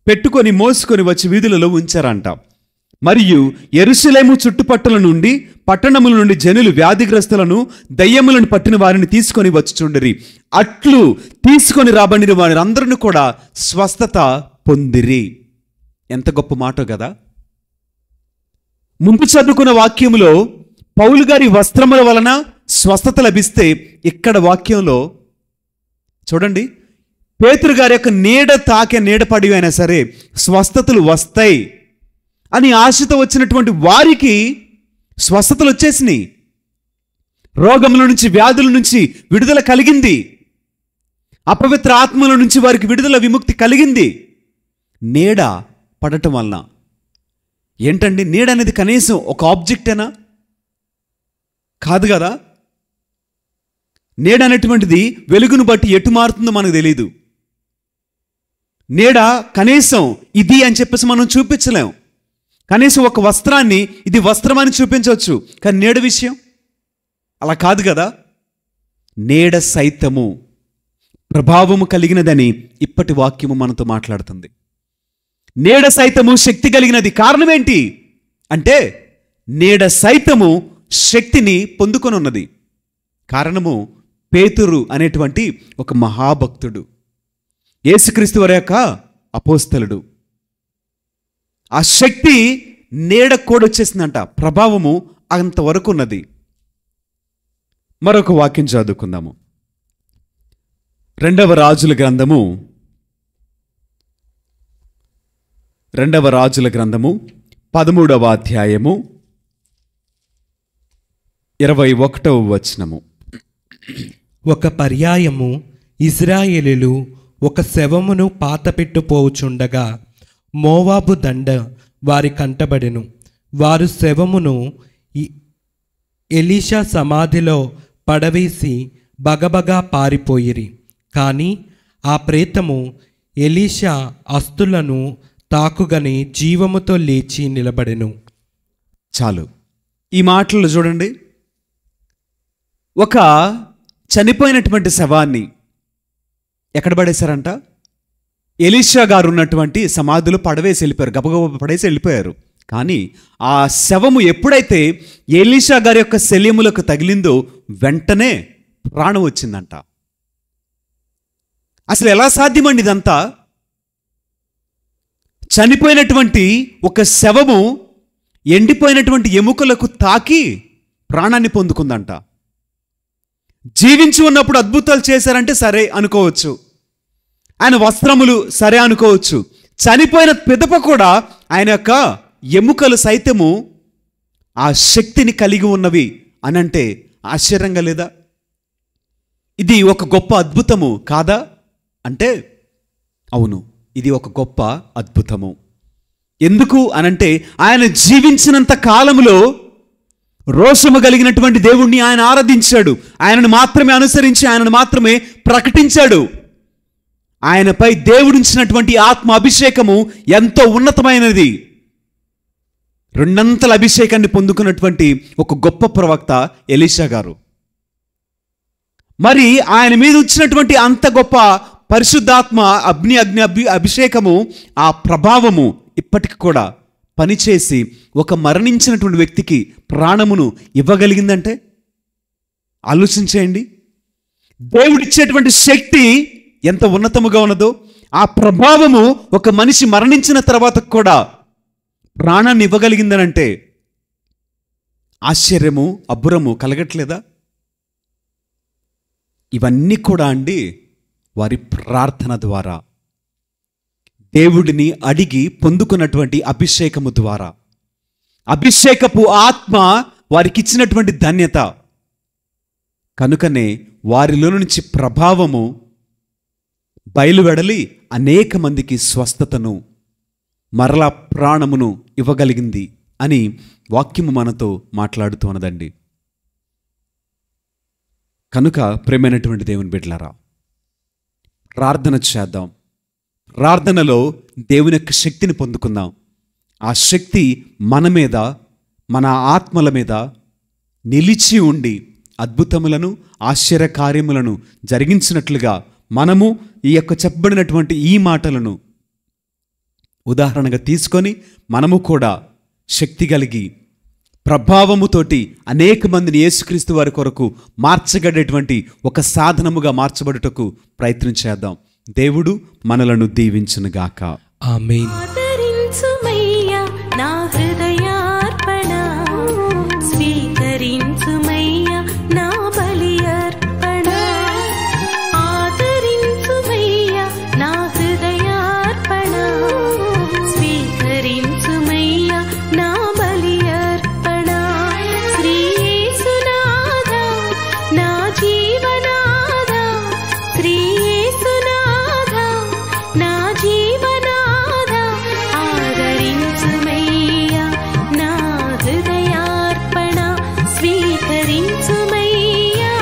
పెట్టుకొని మోసుకొని వచ్చి వీధులలో ఉంచారంట. మరియు యెరూషలేము చుట్టుపక్కల నుండి పట్టణముల నుండి జనులు వ్యాధిగ్రస్తులను దయ్యములను పట్టిన వారిని తీసుకొని వచ్చుచుండిరి. అట్లు తీసుకొని రాబడిన వారందరిని కూడా స్వస్థత పొందిరి. ఎంత గొప్ప మాట కదా. ముందు చదువుకున్న వాక్యములో పౌలు గారి వస్త్రముల వలన స్వస్థత లభిస్తే, ఇక్కడ వాక్యంలో చూడండి, పేతురు గారి యొక్క నీడ తాకే నీడపడి అయినా సరే స్వస్థతలు వస్తాయి అని ఆశతో వచ్చినటువంటి వారికి స్వస్థతలు వచ్చేసినాయి. రోగముల నుంచి, వ్యాధుల నుంచి విడుదల కలిగింది. అపవిత్ర ఆత్మల నుంచి వారికి విడుదల, విముక్తి కలిగింది నీడ పడటం వలన. ఏంటండి నీడ అనేది? కనీసం ఒక ఆబ్జెక్టేనా? కాదు కదా. నీడ అనేటువంటిది వెలుగును బట్టి ఎటు మారుతుందో మనకు తెలియదు. నీడ కనీసం ఇది అని చెప్పేసి మనం చూపించలేం. కనీసం ఒక వస్త్రాన్ని ఇది వస్త్రం అని చూపించవచ్చు, కానీ నీడ విషయం అలా కాదు కదా. నీడ సైతము ప్రభావము కలిగినదని ఇప్పటి వాక్యము మనతో మాట్లాడుతుంది. నీడ సైతము శక్తి కలిగినది. కారణం ఏంటి అంటే నీడ సైతము శక్తిని పొందుకొని ఉన్నది. కారణము పేతురు అనేటువంటి ఒక మహాభక్తుడు, యేసుక్రీస్తు వారి యొక్క అపోస్తలుడు. ఆ శక్తి నీడ కూడా వచ్చేసిందంట. ప్రభావము అంతవరకు ఉన్నది. మరొక వాక్యం చదువుకుందాము. 2వ రాజుల గ్రంథము 13వ అధ్యాయము 21వ వచనము. ఒక పర్యాయము ఇశ్రాయేలీయులు ఒక శవమును పాతపెట్టుపోవుచుండగా మోవాబు దండ వారి కంటబడెను. వారు శవమును ఎలీషా సమాధిలో పడవేసి బగబగా పారిపోయిరి. కానీ ఆ ప్రేతము ఎలీషా అస్తులను తాకుగని జీవముతో లేచి నిలబడెను. చాలు, ఈ మాటలు చూడండి. ఒక చనిపోయినటువంటి శవాన్ని ఎక్కడ పడేశారంట? ఎలీషా గారు ఉన్నటువంటి సమాధిలో పడవేసి వెళ్ళిపోయారు, గబగబ పడేసి వెళ్ళిపోయారు. కానీ ఆ శవము ఎప్పుడైతే ఎలీషా గారి యొక్క శల్యములకు తగిలిందో వెంటనే ప్రాణం వచ్చిందంట. అసలు ఎలా సాధ్యమండి ఇదంతా? చనిపోయినటువంటి ఒక శవము ఎండిపోయినటువంటి ఎముకలకు తాకి ప్రాణాన్ని పొందుకుందంట. జీవించి ఉన్నప్పుడు అద్భుతాలు చేశారంటే సరే అనుకోవచ్చు, ఆయన వస్త్రములు సరే అనుకోవచ్చు. చనిపోయిన పిదప కూడా ఆయన యొక్క ఎముకలు సైతము ఆ శక్తిని కలిగి ఉన్నవి అని అంటే ఆశ్చర్యంగా లేదా? ఇది ఒక గొప్ప అద్భుతము కాదా అంటే అవును, ఇది ఒక గొప్ప అద్భుతము. ఎందుకు అనంటే ఆయన జీవించినంత కాలములో రోషము కలిగినటువంటి దేవుణ్ణి ఆయన ఆరాధించాడు, ఆయనను మాత్రమే అనుసరించి ఆయనను మాత్రమే ప్రకటించాడు. ఆయనపై దేవుడించినటువంటి ఆత్మ అభిషేకము ఎంతో ఉన్నతమైనది. 2 అంతల అభిషేకాన్ని పొందుకున్నటువంటి ఒక గొప్ప ప్రవక్త ఎలీషా గారు. మరి ఆయన మీద వచ్చినటువంటి అంత గొప్ప పరిశుద్ధాత్మ అగ్ని అభిషేకము, ఆ ప్రభావము ఇప్పటికి కూడా పనిచేసి ఒక మరణించినటువంటి వ్యక్తికి ప్రాణమును ఇవ్వగలిగిందంటే ఆలోచించేయండి. దేవుడిచ్చేటువంటి శక్తి ఎంత ఉన్నతముగా ఉన్నదో, ఆ ప్రభావము ఒక మనిషి మరణించిన తర్వాత కూడా ప్రాణాన్ని ఇవ్వగలిగిందనంటే ఆశ్చర్యము, అబ్బురము కలగట్లేదా? ఇవన్నీ కూడా అండి వారి ప్రార్థన ద్వారా, దేవుడిని అడిగి పొందుకున్నటువంటి అభిషేకము ద్వారా, అభిషేకపు ఆత్మ వారికి ఇచ్చినటువంటి ధన్యత. కనుకనే వారిలో నుంచి ప్రభావము బయలువెడలి అనేక మందికి స్వస్థతను, మరలా ప్రాణమును ఇవ్వగలిగింది అని వాక్యము మనతో మాట్లాడుతూ ఉన్నదండి. కనుక ప్రేమైనటువంటి దేవుని బిడ్డలారా, ప్రార్థన చేద్దాం. ప్రార్థనలో దేవుని యొక్క శక్తిని పొందుకుందాం. ఆ శక్తి మన మీద, మన ఆత్మల మీద నిలిచి ఉండి అద్భుతములను ఆశ్చర్యకార్యములను జరిగించినట్లుగా మనము ఈ యొక్క చెప్పబడినటువంటి ఈ మాటలను ఉదాహరణగా తీసుకొని మనము కూడా శక్తి కలిగి ప్రభావముతోటి అనేక మందిని యేసుక్రీస్తు వారి కొరకు మార్చగడేటువంటి ఒక సాధనముగా మార్చబడుటకు ప్రయత్నం చేద్దాం. దేవుడు మనలను దీవించునుగాక. ఆమేన్. ఆదరించుమయ్యా నా హృదయార్పణ, స్వీకరించుమయ్యా నా బలి అర్పణ. ఆదరించుమయ్యా నా హృదయార్పణ, స్వీకరించుమయ్యా నా బలి అర్పణ. శ్రీ యేసునాథా నా జీవనాథా, శ్రీ యేసునాథా నా జీవనాథా, ఆదరించుమయ్యా నా హృదయార్పణ, స్వీకరించుమయ్యా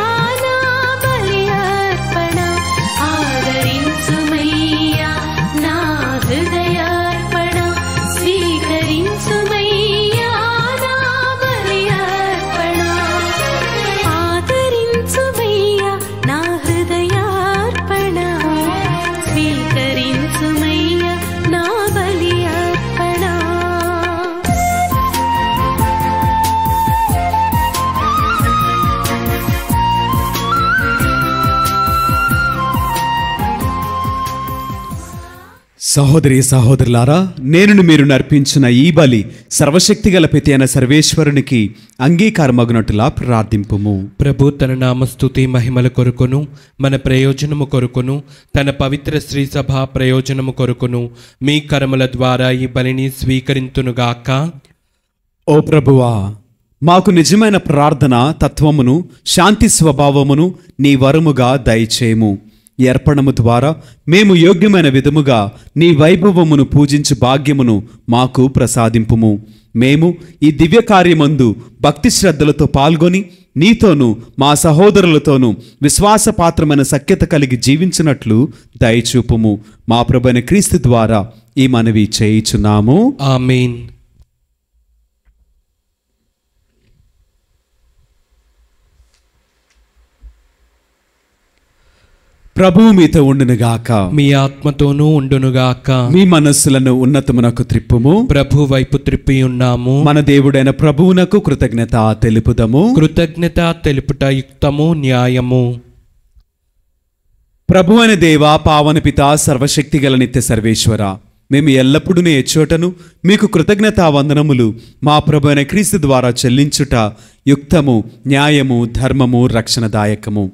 నా బలి అర్పణ. ఆదరించుమయ్యా నా హృదయార్పణ, స్వీకరించుమయ్యా నా బలి అర్పణ. ఆదరించుమయ్యా నా హృదయార్పణ, స్వీకరించుమయ్యా నా బలి అర్పణ. సహోదరి సహోదరులారా, నేను మీరు నర్పించిన ఈ బలి సర్వశక్తిగల పితి అయిన సర్వేశ్వరునికి అంగీకారమగునట్టులా ప్రార్థింపుము. ప్రభు తన నామస్తుతి మహిమల కొరకును మన ప్రయోజనము కొరకును తన పవిత్ర శ్రీ సభ ప్రయోజనము కొరకును మీ కరముల ద్వారా ఈ బలిని స్వీకరింతునుగాక. ఓ ప్రభువా, మాకు నిజమైన ప్రార్థన తత్వమును శాంతి స్వభావమును నీ వరముగా దయచేయము. ఈ అర్పణము ద్వారా మేము యోగ్యమైన విధముగా నీ వైభవమును పూజించు భాగ్యమును మాకు ప్రసాదింపుము. మేము ఈ దివ్య కార్యమందు భక్తి శ్రద్ధలతో పాల్గొని నీతోనూ మా సహోదరులతోనూ విశ్వాసపాత్రమైన సఖ్యత కలిగి జీవించినట్లు దయచూపుము. మా ప్రభువైన క్రీస్తు ద్వారా ఈ మనవి చేయుచున్నాము. ఆమేన్. ప్రభువు మీతో ఉండునుగాక. మీ ఆత్మతోనూ ఉండునుగాక. మీ మనస్సులను ఉన్నతమునకు త్రిప్పుము. ప్రభు వైపు త్రిప్పి ఉన్నాము. మన దేవుడైన ప్రభువునకు కృతజ్ఞత తెలుపుదము. కృతజ్ఞత తెలుపుట యుక్తము, న్యాయము. ప్రభువైన దేవ, పావన పిత, సర్వశక్తిగల నిత్య సర్వేశ్వర, మేము ఎల్లప్పుడూ నీ ఎచ్చోటను మీకు కృతజ్ఞతా వందనములు మా ప్రభువైన క్రీస్తు ద్వారా చెల్లించుట యుక్తము, న్యాయము, ధర్మము, రక్షణదాయకము.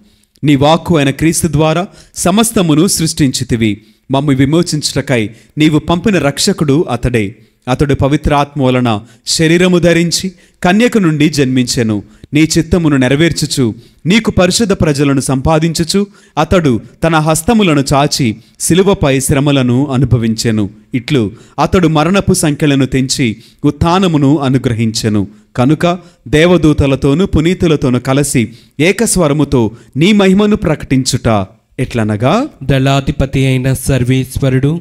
నీ వాక్కు అయిన క్రీస్తు ద్వారా సమస్తమును సృష్టించితివి. మమ్ము విమోచించుటకై నీవు పంపిన రక్షకుడు అతడే. అతడు పవిత్రాత్మ వలన శరీరము ధరించి కన్యక నుండి జన్మించెను. నీ చిత్తమును నెరవేర్చుచు నీకు పరిశుద్ధ ప్రజలను సంపాదించుచు అతడు తన హస్తములను చాచి శిలువపై శ్రమలను అనుభవించెను. ఇట్లు అతడు మరణపు సంఖ్యలను తెంచి ఉత్థానమును అనుగ్రహించెను. కనుక దేవదూతలతోనూ పునీతులతోనూ కలిసి ఏకస్వరముతో నీ మహిమను ప్రకటించుట ఎట్లనగా, దళాధిపతి అయిన సర్వేశ్వరుడు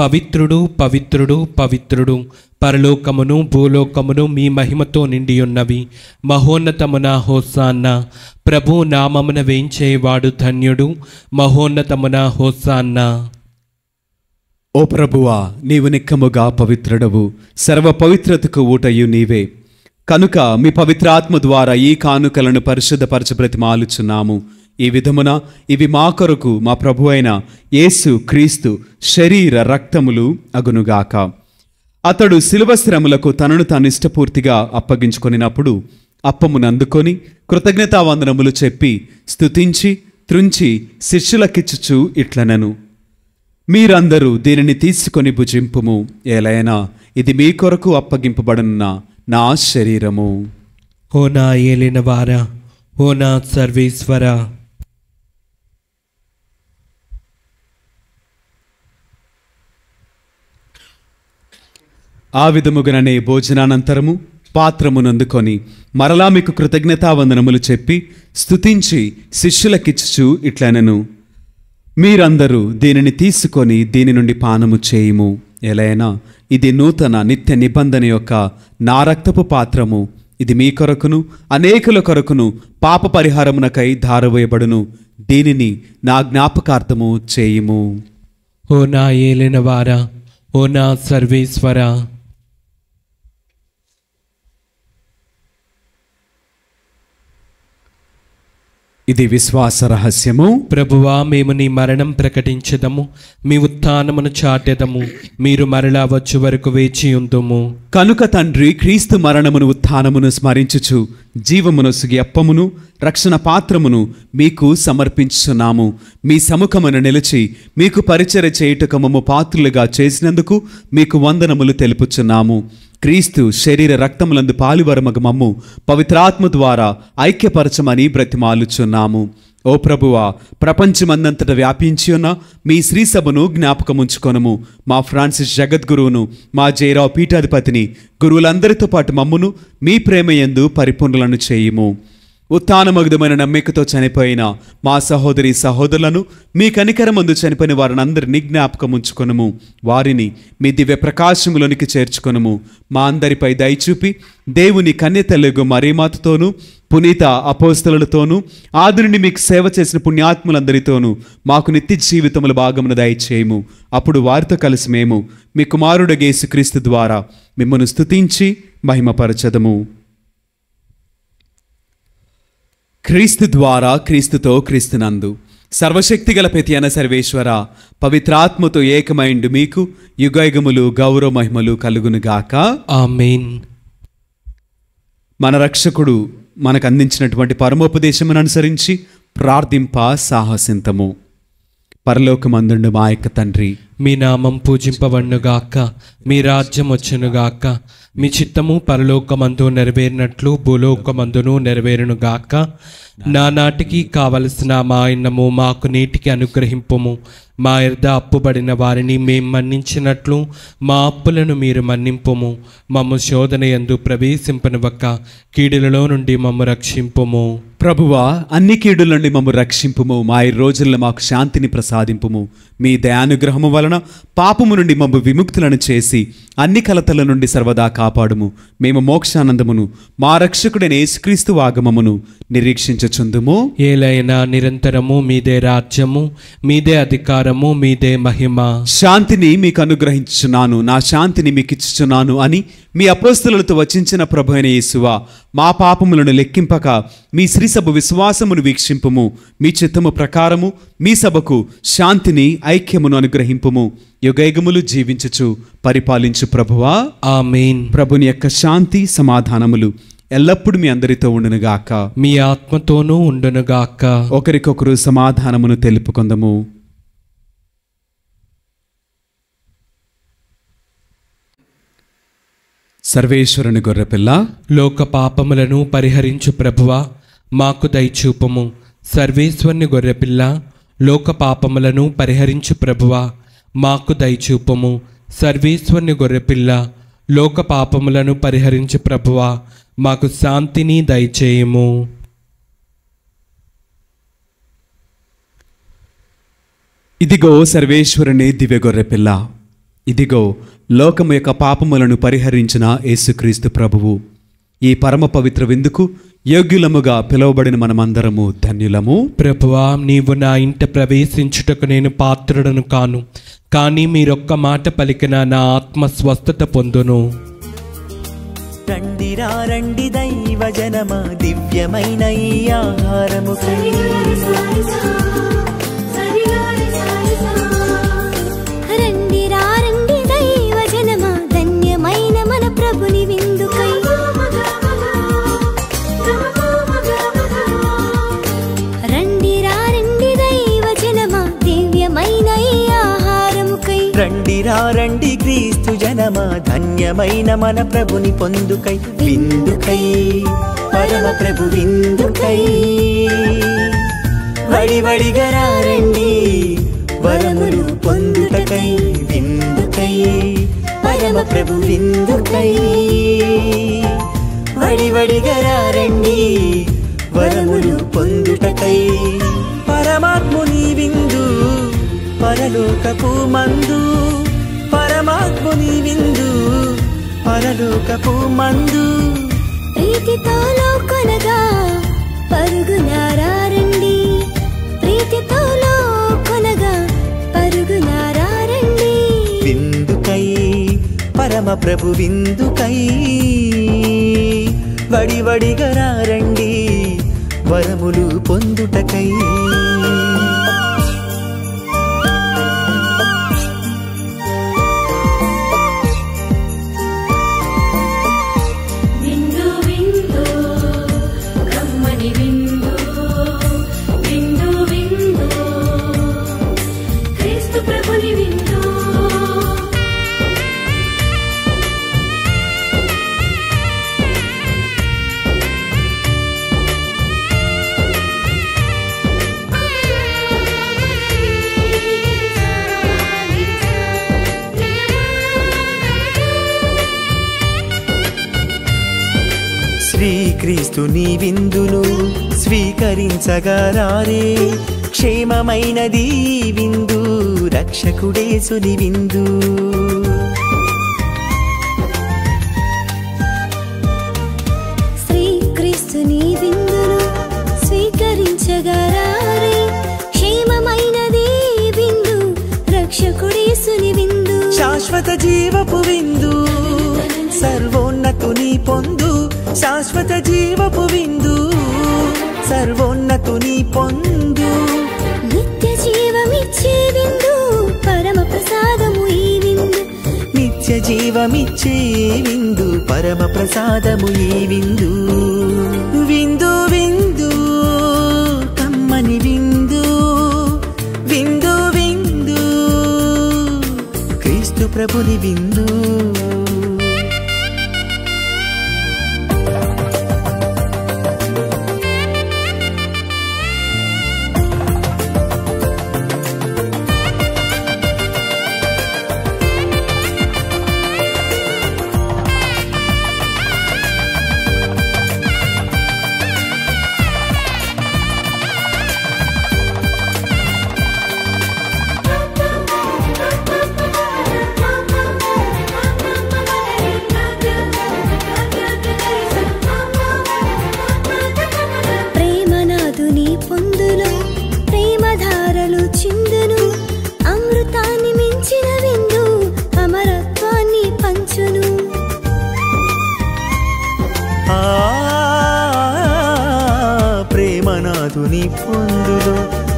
పవిత్రుడు, పవిత్రుడు, పవిత్రుడు, పరలోకమును భూలోకమును మీ మహిమతో నిండియున్నవి. మహోన్నతమున హోసాన్న. ప్రభు నామమున వేంచేవాడు ధన్యుడు. మహోన్నతమున హోసాన్న. ఓ ప్రభువా, నీవు నిక్కముగా పవిత్రుడవు, సర్వ పవిత్రతకు ఊటయు నీవే. కనుక మీ పవిత్రాత్మ ద్వారా ఈ కానుకలను పరిశుద్ధపరచ బ్రతిమాలుచున్నాము. ఈ విధమున ఇవి మా కొరకు మా ప్రభు అయిన యేసు క్రీస్తు శరీర రక్తములు అగునుగాక. అతడు శిలువ శ్రమలకు తనను తాను ఇష్టపూర్తిగా అప్పగించుకొనినప్పుడు అప్పమును అందుకొని కృతజ్ఞతావందనములు చెప్పి స్తుతించి త్రుంచి శిష్యులకిచ్చుచు ఇట్లనెను, మీరందరూ దీనిని తీసుకొని భుజింపుము. ఏలైనా ఇది మీ కొరకు అప్పగింపబడనున్న నా శరీరము. ఓ నా ఏలినవారా, ఓ నా సర్వేశ్వర, ఆ విధముగానే భోజనానంతరము పాత్రమునందుకొని మరలా మీకు కృతజ్ఞతావందనములు చెప్పి స్తుతించి శిష్యులకిచ్చుచు ఇట్లనెను, మీరందరూ దీనిని తీసుకొని దీని నుండి పానము చేయుము. ఎలైనా ఇది నూతన నిత్య నిబంధన యొక్క నా రక్తపు పాత్రము. ఇది మీ కొరకును అనేకుల కొరకును పాప పరిహారమునకై ధారవేయబడును. దీనిని నా జ్ఞాపకార్థము చేయుము. ఓ నా ఏలినవారా, ఓ నా సర్వేశ్వరా, ఇది విశ్వాస రహస్యము. ప్రభువా, మేము నీ మరణం ప్రకటించదము, మీ ఉత్థానమును చాటెదము. మీరు మరలా వచ్చు వరకు వేచి ఉందుము. కనుక తండ్రి, క్రీస్తు మరణమును ఉత్థానమును స్మరించుచు జీవమునొసగి అప్పమును రక్షణ పాత్రమును మీకు సమర్పించుచున్నాము. మీ సముఖమున నిలిచి మీకు పరిచర్య చేయుటకు మమ్ము పాత్రులుగా చేసినందుకు మీకు వందనములు తెలుపుచున్నాము. క్రీస్తు శరీర రక్తములందు పాలువరమగు మమ్ము పవిత్రాత్మ ద్వారా ఐక్యపరచమని బ్రతిమాలుచున్నాము. ఓ ప్రభువా, ప్రపంచమందంతట వ్యాపించి ఉన్న మీ శ్రీసభను జ్ఞాపకముంచుకొనుము. మా ఫ్రాన్సిస్ జగద్గురువును, మా జయరావు పీఠాధిపతిని, గురువులందరితో పాటు మమ్మును మీ ప్రేమయందు పరిపూర్ణులను చేయుము. ఉత్థానమగుదమైన నమ్మికతో చనిపోయిన మా సహోదరి సహోదరులను, మీ కనికరమందు చనిపోయిన వారిని అందరినీ జ్ఞాపకముంచుకొనుము. వారిని మీ దివ్య ప్రకాశములోనికి చేర్చుకొనుము. మా అందరిపై దయచూపి దేవుని కన్యతెలుగు మరీమాతతోనూ పునీత అపోస్తలులతోనూ ఆదునుండి మీకు సేవ చేసిన పుణ్యాత్ములందరితోనూ మాకు నిత్య జీవితముల భాగమును దయచేయము. అప్పుడు వారితో కలిసి మేము మీ కుమారుడు యేసుక్రీస్తు ద్వారా మిమ్మల్ని స్తుతించి మహిమపరచదము. క్రీస్తు ద్వారా, క్రీస్తుతో, క్రీస్తునందు సర్వశక్తిగల ప్రతి అన సర్వేశ్వర, పవిత్రాత్మతో ఏకమైండు మీకు యుగయుగములు గౌరవ మహిమలు కలుగునుగాక. ఆమేన్. మన రక్షకుడు మనకు అందించినటువంటి పరమోపదేశమును అనుసరించి ప్రార్థింప సాహసింతము. పరలోకమందుండు మా యొక్క తండ్రి, మీ నామం పూజింపబడునుగాక, మీ రాజ్యం వచ్చునుగాక, మీ చిత్తము పరలోకమందు నెరవేరినట్లు భూలోకమందును నెరవేరునుగాక. నానాటికి కావలసిన మా అన్నము మాకు నేటికి అనుగ్రహింపుము. మా యొద్ద అప్పుబడిన వారిని మేము మన్నించినట్లు మా అప్పులను మీరు మన్నింపుము. మమ్ము శోధన యందు ప్రవేశింపనివ్వక కీడులలో నుండి మమ్ము రక్షింపుము. ప్రభువా, అన్ని కీడుల నుండి మమ్ము రక్షింపుము. మా ఈ రోజుల్లో మాకు శాంతిని ప్రసాదింపుము. మీ దయానుగ్రహము వలన పాపము నుండి మమ్ము విముక్తులను చేసి అన్ని కలతల నుండి సర్వదా కాపాడుము. మేము మోక్షానందమును మా రక్షకుడైన యేసుక్రీస్తు ఆగమమును నిరీక్షించుచుందుము. ఏలైనా నిరంతరము మీదే రాజ్యము, మీదే అధికారము, మీదే మహిమ. శాంతిని మీకు అనుగ్రహించుచున్నాను, నా శాంతిని మీకు ఇచ్చుచున్నాను అని మీ అపోస్తలులతో వచించిన ప్రభు అయిన యేసువా, మా పాపములను లెక్కింపక మీ శ్రీసభ విశ్వాసమును వీక్షింపుము. మీ చిత్తము ప్రకారము మీ సభకు శాంతిని, ఐక్యమును అనుగ్రహింపుము. యుగయుగములు జీవించుచు పరిపాలించు ప్రభువా. ఆమేన్. ప్రభుని యొక్క శాంతి సమాధానములు ఎల్లప్పుడూ మీ అందరితో ఉండునుగాక, మీ ఆత్మతోనూ ఉండునుగాక. ఒకరికొకరు సమాధానమును తెలుపుకొందము. సర్వేశ్వరుని గొర్రెపిల్ల, లోక పాపములను పరిహరించు ప్రభువా, మాకు దయచూపము. సర్వేశ్వరుని గొర్రెపిల్ల, లోక పాపములను పరిహరించు ప్రభువా, మాకు దయచూపము. సర్వేశ్వరుని గొర్రెపిల్ల, లోక పాపములను పరిహరించు ప్రభువా, మాకు శాంతిని దయచేయము. ఇదిగో సర్వేశ్వరుని దివ్య గొర్రెపిల్ల, ఇదిగో లోకము యొక్క పాపములను పరిహరించిన యేసుక్రీస్తు ప్రభువు. ఈ పరమ పవిత్ర విందుకు యోగ్యులముగా పిలువబడిన మనమందరము ధన్యులము. ప్రభువా, నీవు నా ఇంట ప్రవేశించుటకు నేను పాత్రుడను కాను, కానీ మీరొక్క మాట పలికిన నా ఆత్మ స్వస్థత పొందును. రండిరా రండి దైవ జనమా, దివ్యమైన ఈ ఆహారముకై రండిరా రండి దైవ జనమా, ధన్యమైన మన ప్రభుని విందుకై. రండిరా రండి దైవ జనమా, దివ్యమైన ఈ ఆహారముకై. రండిరా రండి క్రీస్తు జనమా, ధన్యమైన మన ప్రభుని పొందుకై. విందుకై పరమ ప్రభు విందుకై, వడివడిగా రండి వరములు పొందుటకై. విందుకై పరమ ప్రభు విందుకై, వడివడిగా రండి వరములు పొందుటకై. పరమాత్ముని విందు పరలోకపు మందు, పరమాత్ముని విందు పరలోకపు మందు. ప్రియ ప్రీతితో కొనగా పరుగునారండి, ప్రీతితో కొనగా పరుగునారండి. విందుకై పరమ ప్రభు విందుకై వడివడిగా రండి వరములు పొందుటకై. విందు విందు కమ్మని విందు, విందు విందు క్రీస్తు ప్రభుని విందు. శ్రీక్రీస్తుని విందును స్వీకరించగరారే, క్షేమమైనది విందు రక్షకుడేసుని విందు. శ్రీక్రీస్తుని విందును స్వీకరించగరారే, క్షేమమైనది విందు రక్షకుడేసుని విందు. శాశ్వత జీవపు విందు సర్వోన్నతుని పొందు, శాశ్వత జీవపు విందు సర్వోన్నతుని పొందు. నిత్య జీవమిచ్చే విందు పరమ ప్రసాదము ఈ విందు, నిత్య జీవమిచ్చే విందు పరమ ప్రసాదము ఈ విందు. విందు విందు కమ్మని విందు, విందు విందు క్రీస్తు ప్రభుని విందు. ప్రేమనాథుని పొందులో ప్రేమధారలు చిందును, అమృతాన్ని మించిన విందు అమరత్వాన్ని పంచును. ప్రేమనాథుని పొందులో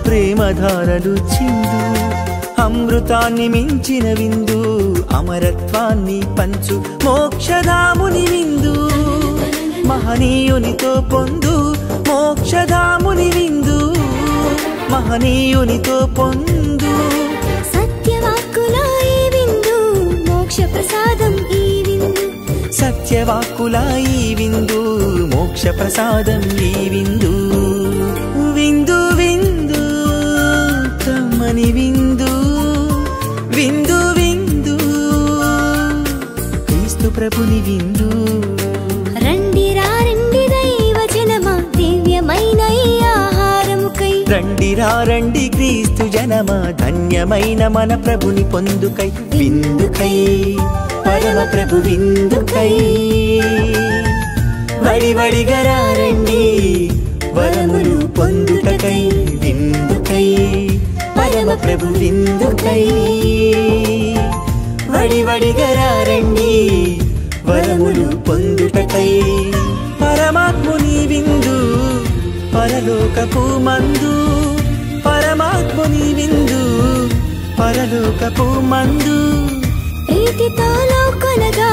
ప్రేమధారలు చిందు, అమృతాన్ని మించిన విందు అమరత్వాన్ని పంచు. మోక్షధాముని విందు మహనీయునితో పొందు, మోక్షధాముని విందు మహనీయునితో పొందు. సత్యవాక్కుల ఈ విందు మోక్ష ప్రసాదం ఈ విందు, సత్యవాక్కుల ఈ విందు మోక్ష ప్రసాదం ఈ విందు. విందు విందు కమ్మని విందు, విందు విందు క్రీస్తు ప్రభుని విందు. రండి రండి దైవ జనమా దివ్యమైన ఈ ఆహారముకై. రండి రండి క్రీస్తు జనమా ధన్యమైన మన ప్రభుని పొందుకై. విందుకై పరమ ప్రభు విందుకై వడివడిగా రండి వరములు పొందుటకై. విందుకై పరమ ప్రభు విందుకై వడివడిగా రండి వరములు పొందుటకై. పరమాత్ముని విందు పరలోకపు మందు, పరమాత్ముని విందు పరలోకపు మందు. ప్రీతితో కొనగా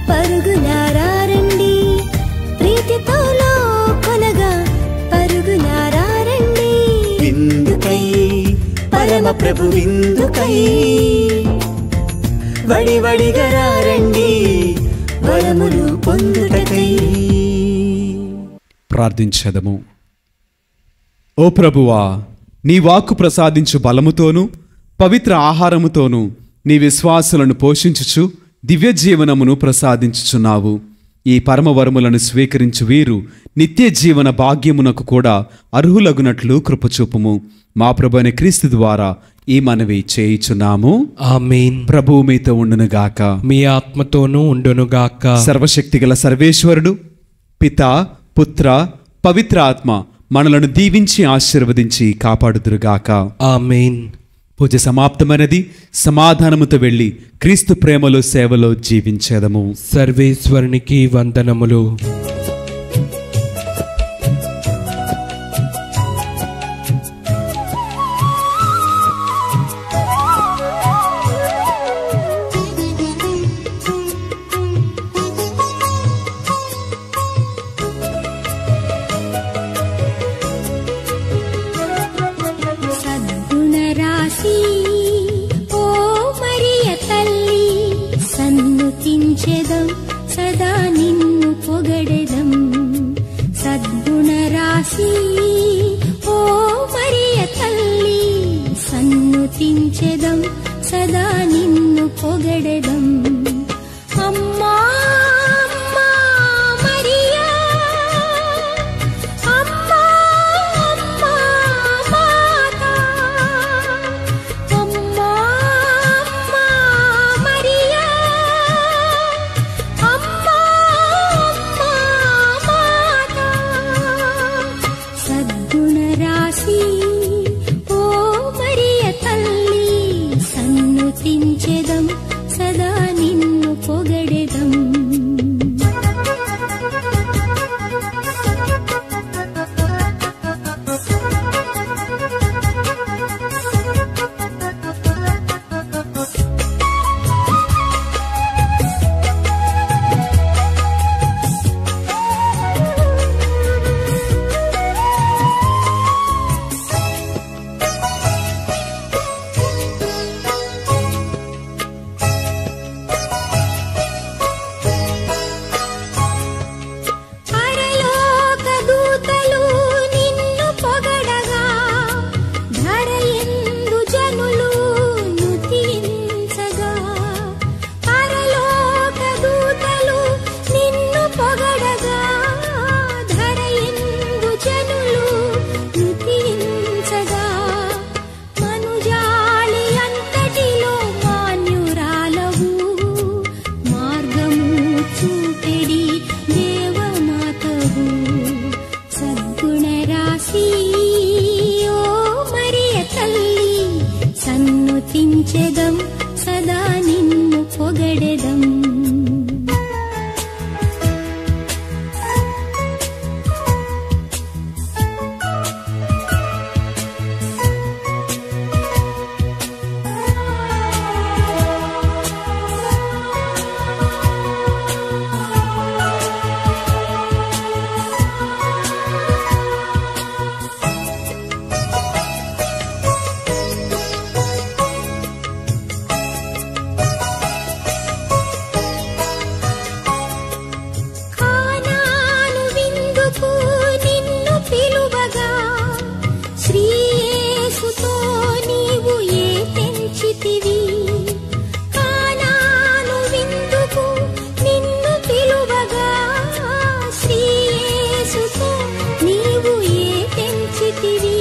పరుగునారండి, ప్రీతితో కొనగా పరుగునారండి. విందుకై పరమ ప్రభు విందుకై వడివడిగా రండి వరములు పొందుటకై. ప్రార్థించదము. ఓ ప్రభువా, నీ వాక్కు ప్రసాదించు బలముతోనూ పవిత్ర ఆహారముతోనూ నీ విశ్వాసులను పోషించుచు దివ్య జీవనమును ప్రసాదించుచున్నావు. ఈ పరమవరములను స్వీకరించు వీరు నిత్య జీవన భాగ్యమునకు కూడా అర్హులగునట్లు కృపచూపుము. మా ప్రభువైన క్రీస్తు ద్వారా ఈ మనవి చేయుచున్నాము. ఆమేన్. ప్రభువు మీతో ఉండునుగాక, మీ ఆత్మతోనూ ఉండునుగాక. సర్వశక్తిగల సర్వేశ్వరుడు పిత, పుత్ర, పవిత్ర ఆత్మ మనలను దీవించి ఆశీర్వదించి కాపాడుదురుగాక. ఆమేన్. పూజ సమాప్తమైనది. సమాధానముతో వెళ్ళి క్రీస్తు ప్రేమలో సేవలో జీవించేదము. సర్వేశ్వరునికి వందనములు. సద్గుణరాశి ఓ మరియ తల్లి, సన్నుతించెదం సదా నిన్ను పొగడెదం. సద్గుణరాశి ఓ మరియ తల్లి, సన్నుతించెదం సదా నిన్ను పొగడెదం. అమ్మా అమ్మా మరియా, అమ్మా అమ్మా మాతా, అమ్మా అమ్మా మరియా, అమ్మా అమ్మా మాతా. సద్గుణరాశి ఓ మరియ తల్లి, సన్నుతించెదం సదా నిన్ను పొగడెదం. పరలోక దూతలు నిన్ను పొగడగా, ధరయందు జనులు నుతించగా. పరలోక దూతలు నిన్ను పొగడగా, ధరయందు జనులు నుతించగా. మనుజాళి అంతటిలో మాన్యురాలవు, మార్గము చూపెడి దేవమాతవు. సద్గుణరాశి ఓ మరియ తల్లి, సన్నుతించెదం సదా నిన్ను పొగడెదం. కానాను విందుకు నిన్ను పిలువగా, శ్రీయేసుతో నీవు ఏ తెంచితివి. కానాను విందుకు నిన్ను పిలువగా, శ్రీయేసుతో నీవు ఏ తెంచితివి.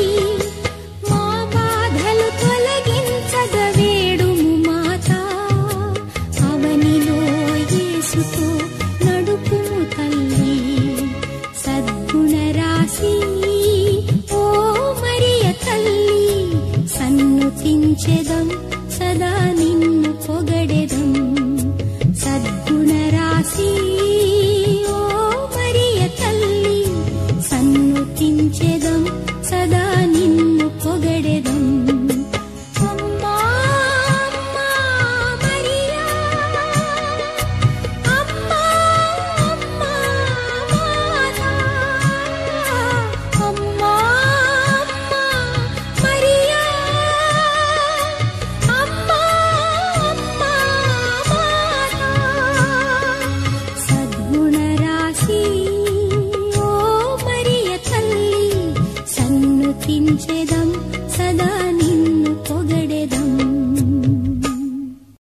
మా బాధలు తొలగించగ వేడుము మాతా, అవనిలో యేసుతో నడుపుము తల్లి. సద్గుణరాశి ఓ మరియ తల్లి, సన్నుతించెదం సదా నిన్ను పొగడెదం.